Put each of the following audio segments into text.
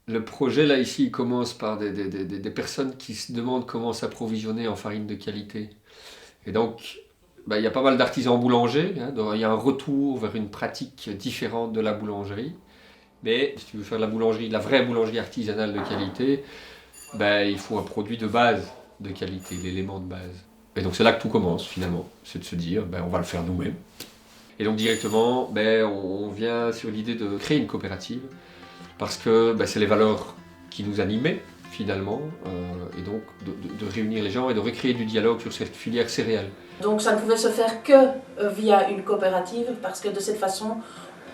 Le projet, là, ici, il commence par des personnes qui se demandent comment s'approvisionner en farine de qualité. Et donc, il y a pas mal d'artisans boulangers, hein, donc il y a un retour vers une pratique différente de la boulangerie. Mais si tu veux faire de la boulangerie, de la vraie boulangerie artisanale de qualité, il faut un produit de base de qualité, l'élément de base. Et donc c'est là que tout commence finalement, c'est de se dire on va le faire nous-mêmes. Et donc directement, on vient sur l'idée de créer une coopérative, parce que c'est les valeurs qui nous animaient finalement, et donc de réunir les gens et de recréer du dialogue sur cette filière céréales. Donc ça ne pouvait se faire que via une coopérative, parce que de cette façon,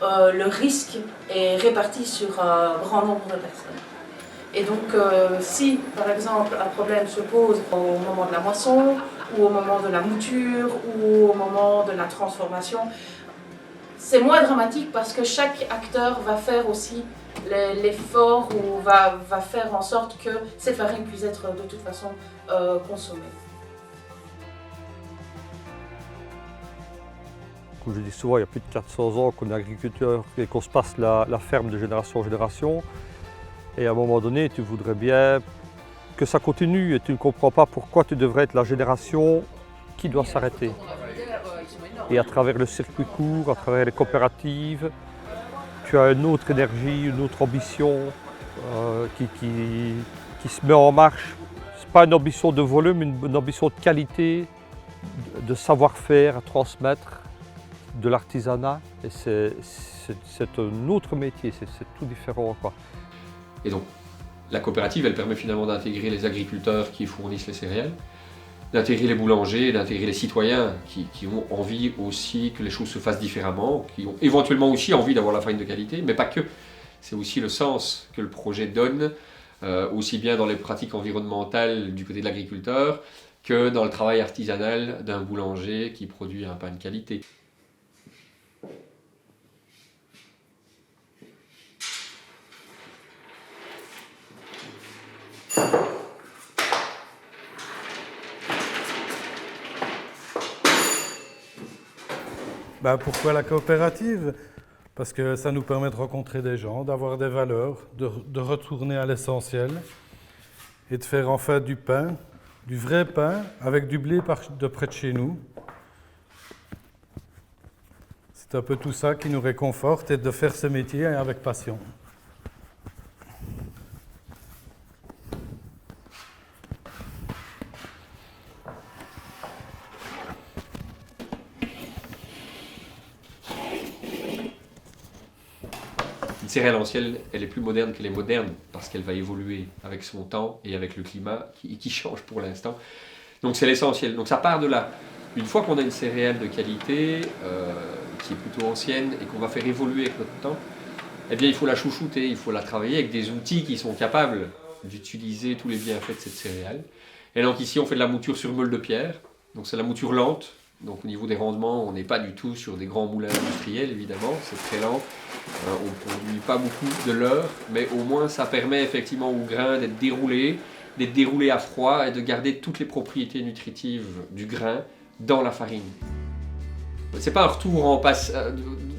le risque est réparti sur un grand nombre de personnes. Et donc si par exemple un problème se pose au moment de la moisson, ou au moment de la mouture, ou au moment de la transformation, c'est moins dramatique parce que chaque acteur va faire aussi l'effort ou va faire en sorte que cette farine puisse être de toute façon consommée. Comme je dis souvent, il y a plus de 400 ans qu'on est agriculteur et qu'on se passe la ferme de génération en génération. Et à un moment donné, tu voudrais bien que ça continue et tu ne comprends pas pourquoi tu devrais être la génération qui doit s'arrêter. Et à travers le circuit court, à travers les coopératives, tu as une autre énergie, une autre ambition qui se met en marche. Ce n'est pas une ambition de volume, une ambition de qualité, de savoir-faire à transmettre, de l'artisanat. Et c'est un autre métier, c'est tout différent, quoi. Et donc, la coopérative, elle permet finalement d'intégrer les agriculteurs qui fournissent les céréales, d'intégrer les boulangers, d'intégrer les citoyens qui ont envie aussi que les choses se fassent différemment, qui ont éventuellement aussi envie d'avoir la farine de qualité, mais pas que. C'est aussi le sens que le projet donne, aussi bien dans les pratiques environnementales du côté de l'agriculteur, que dans le travail artisanal d'un boulanger qui produit un pain de qualité. Pourquoi la coopérative? Parce que ça nous permet de rencontrer des gens, d'avoir des valeurs, de retourner à l'essentiel et de faire en fait du pain, du vrai pain avec du blé de près de chez nous. C'est un peu tout ça qui nous réconforte et de faire ce métier avec passion. Une céréale ancienne, elle est plus moderne qu'elle est moderne, parce qu'elle va évoluer avec son temps et avec le climat qui change pour l'instant. Donc c'est l'essentiel. Donc ça part de là. Une fois qu'on a une céréale de qualité, qui est plutôt ancienne, et qu'on va faire évoluer avec notre temps, eh bien il faut la chouchouter, il faut la travailler avec des outils qui sont capables d'utiliser tous les bienfaits de cette céréale. Et donc ici on fait de la mouture sur meule de pierre, donc c'est la mouture lente. Donc au niveau des rendements, on n'est pas du tout sur des grands moulins industriels, évidemment, c'est très lent. On ne produit pas beaucoup de l'heure, mais au moins ça permet effectivement au grain d'être déroulé à froid et de garder toutes les propriétés nutritives du grain dans la farine. C'est pas un retour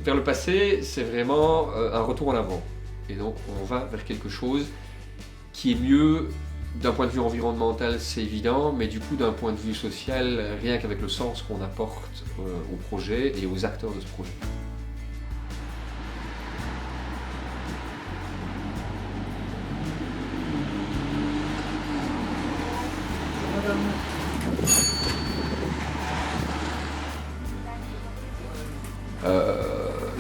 vers le passé, c'est vraiment un retour en avant. Et donc on va vers quelque chose qui est mieux. D'un point de vue environnemental, c'est évident, mais du coup, d'un point de vue social, rien qu'avec le sens qu'on apporte au projet et aux acteurs de ce projet.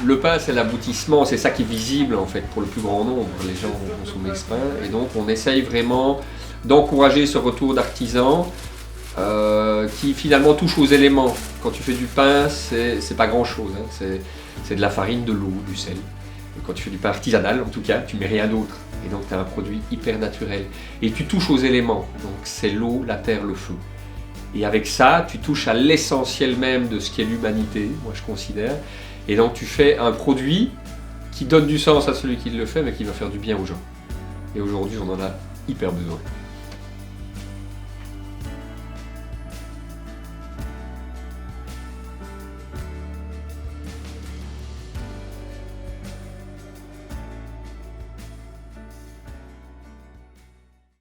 Le pain, c'est l'aboutissement, c'est ça qui est visible en fait pour le plus grand nombre. Les gens vont consommer ce pain et donc on essaye vraiment d'encourager ce retour d'artisans qui finalement touche aux éléments. Quand tu fais du pain, c'est pas grand chose, hein. C'est de la farine, de l'eau, du sel. Et quand tu fais du pain artisanal, en tout cas, tu mets rien d'autre. Et donc tu as un produit hyper naturel. Et tu touches aux éléments, donc c'est l'eau, la terre, le feu. Et avec ça, tu touches à l'essentiel même de ce qu'est l'humanité, moi je considère. Et donc tu fais un produit qui donne du sens à celui qui le fait, mais qui va faire du bien aux gens. Et aujourd'hui, on en a hyper besoin.